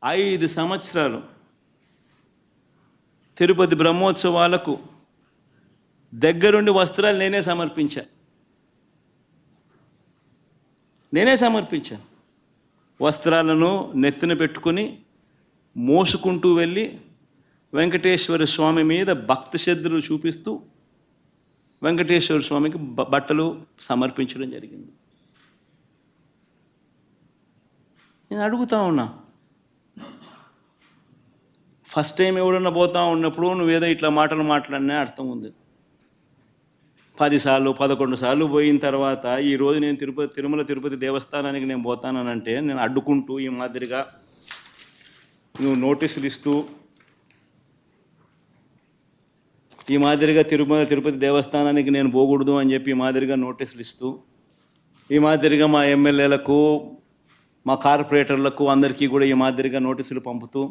5 సంవత్సరాలు తిరుపతి బ్రహ్మోత్సవాలకు దగ్గరుండి వస్త్రాలు నేనే సమర్పించాను. వస్త్రాలను నెత్తిన పెట్టుకుని మోసుకుంటూ వెళ్ళి వెంకటేశ్వర స్వామి మీద భక్తి శ్రద్ధలు చూపిస్తూ వెంకటేశ్వర స్వామికి బట్టలు సమర్పించడం జరిగింది. నేను అడుగుతా ఉన్నా, ఫస్ట్ టైం ఎవడన్నా పోతా ఉన్నప్పుడు నువ్వేదో ఇట్లా మాటలు మాట్లాడినా అర్థం ఉంది. 10 సార్లు 11 సార్లు పోయిన తర్వాత ఈరోజు నేను తిరుమల తిరుపతి దేవస్థానానికి నేను పోతానంటే నేను అడ్డుకుంటూ ఈ మాదిరిగా నువ్వు నోటీసులు ఇస్తూ ఈ మాదిరిగా తిరుమల తిరుపతి దేవస్థానానికి నేను పోకూడదు అని చెప్పి ఈ మాదిరిగా నోటీసులు ఇస్తూ ఈ మాదిరిగా మా ఎమ్మెల్యేలకు మా కార్పొరేటర్లకు అందరికీ కూడా ఈ మాదిరిగా నోటీసులు పంపుతూ